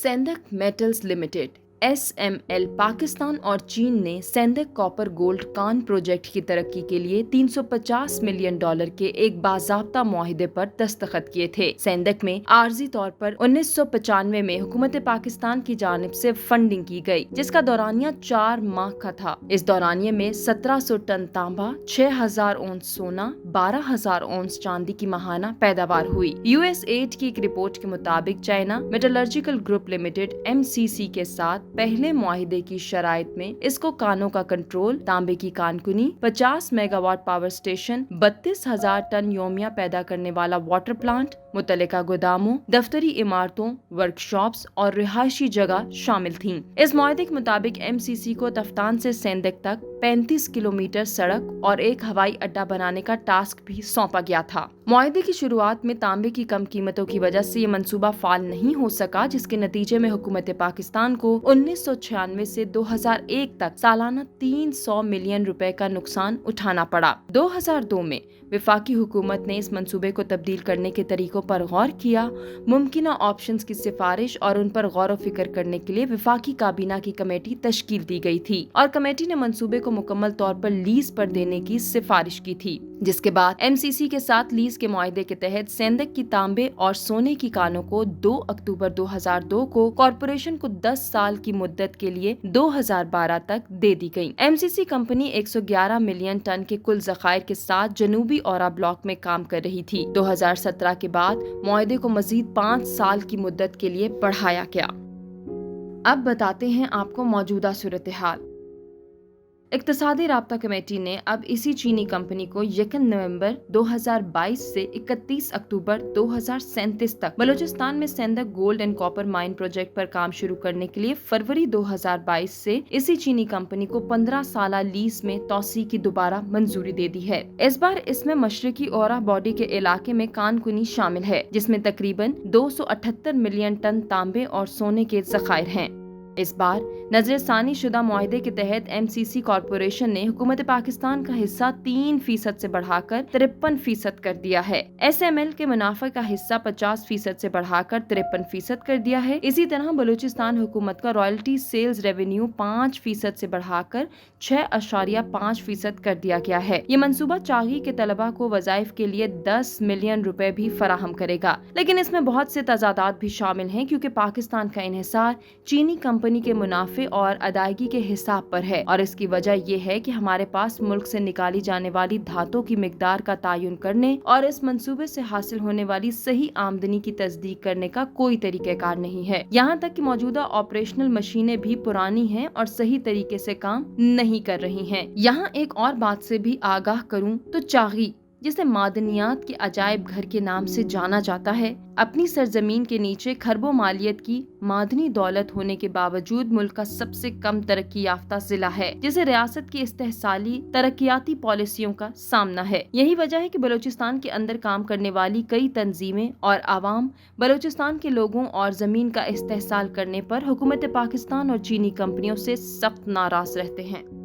सेंदक metals limited SML Pakistan और चीन ने सेंदक कॉपर गोल्ड कान प्रोजेक्ट की तरक्की के लिए $350 मिलियन के एक बाज़ाब्ता मुआहिदे पर दस्तखत किए थे। सेंदक में आर्जी तौर पर 1995 में हुकूमत पाकिस्तान की जानिब से फंडिंग की गई, जिसका दौरानिया 4 माह का था। इस दौरानिये में 1700 टन तांबा, 6000 औंस सोना, 12000 औंस चांदी की माहाना पैदावार हुई। US8 की एक रिपोर्ट के मुताबिक China metallurgical group limited MCC के साथ पहले मुआहिदे की शराइत में इसको कानों का कंट्रोल, तांबे की कानकुनी, 50 मेगावाट पावर स्टेशन, 32,000 टन योमिया पैदा करने वाला वाटर प्लांट, मुतल्लिका गोदामों, दफ्तरी इमारतों, वर्कशॉप्स और रिहायशी जगह शामिल थीं। इस मुआहिदे के मुताबिक MCC को तफ्तान से सेंदक तक 35 किलोमीटर सड़क और एक हवाई अड्डा बनाने का टास्क भी सौंपा गया था। मुआहिदे की शुरुआत में तांबे की कम कीमतों की वजह से ये मंसूबा फाल नहीं हो सका, जिसके नतीजे में हुकूमत पाकिस्तान को 1996 से 2001 तक सालाना 300 मिलियन रुपए का नुकसान उठाना पड़ा। 2002 में वफाकी हुकूमत ने इस मंसूबे को तब्दील करने के तरीकों पर गौर किया। मुमकिना ऑप्शंस की सिफारिश और उन पर गौर फिक्र करने के लिए वफाकी काबीना की कमेटी तश्कील दी गई थी और कमेटी ने मंसूबे को मुकम्मल तौर पर लीज पर देने की सिफारिश की थी, जिसके बाद MCC के साथ लीज के मुआहिदे के तहत सेंदक की तांबे और सोने की कानों को 2 अक्टूबर 2002 को कॉरपोरेशन को 10 साल की मुद्दत के लिए 2012 तक दे दी गई। MCC कंपनी 111 मिलियन टन के कुल ज़खायर के साथ जनूबी औरा ब्लॉक में काम कर रही थी। 2017 के बाद मुआहिदे को मजीद 5 साल की मुद्दत के लिए बढ़ाया गया। अब बताते हैं आपको मौजूदा सूरत हाल। इक्तिसादी राब्ता कमेटी ने अब इसी चीनी कंपनी को 1 नवंबर 2022 से 31 अक्टूबर 2037 तक बलूचिस्तान में Saindak gold and copper mine project पर काम शुरू करने के लिए फरवरी 2022 से इसी चीनी कंपनी को 15 साला लीज में तौसी की दोबारा मंजूरी दे दी है। इस बार इसमें मशरकी औरा बॉडी के इलाके में कानकुनी शामिल है, जिसमें तकरीबन 278 मिलियन टन तांबे और सोने के ज़खायर हैं। इस बार नजरसानी शुदा मुआहिदे के तहत MCC कॉरपोरेशन ने हुकूमत पाकिस्तान का हिस्सा 3% से बढ़ाकर 53% कर दिया है। SML के मुनाफे का हिस्सा 50% से बढ़ाकर 53% कर दिया है। इसी तरह बलूचिस्तान हुकूमत का रॉयल्टी सेल्स रेवेन्यू 5% से बढ़ाकर 6.5% कर दिया गया है। ये मंसूबा चागी के तलबा को वज़ाइफ के लिए 10 मिलियन रुपए भी फराहम करेगा, लेकिन इसमें बहुत से तजादात भी शामिल हैं, क्योंकि पाकिस्तान का इन्हिसार चीनी कंपनी के मुनाफे और अदायगी के हिसाब पर है, और इसकी वजह यह है कि हमारे पास मुल्क से निकाली जाने वाली धातों की मिकदार का तयन करने और इस मंसूबे से हासिल होने वाली सही आमदनी की तस्दीक करने का कोई तरीक़ेकार नहीं है। यहाँ तक कि मौजूदा ऑपरेशनल मशीनें भी पुरानी हैं और सही तरीके से काम नहीं कर रही हैं। यहाँ एक और बात से भी आगाह करूँ तो चागी, जिसे मादनियात के अजायब घर के नाम से जाना जाता है, अपनी सरजमीन के नीचे खरबों मालियत की मादनी दौलत होने के बावजूद मुल्क का सबसे कम तरक्की याफ्ता जिला है, जिसे रियासत की इस्तेहसाली तरक्याती पॉलिसियों का सामना है। यही वजह है कि बलूचिस्तान के अंदर काम करने वाली कई तंजीमें और आवाम बलूचिस्तान के लोगों और जमीन का इस्तेहसाल करने पर हुकूमत पाकिस्तान और चीनी कंपनियों से सख्त नाराज रहते हैं।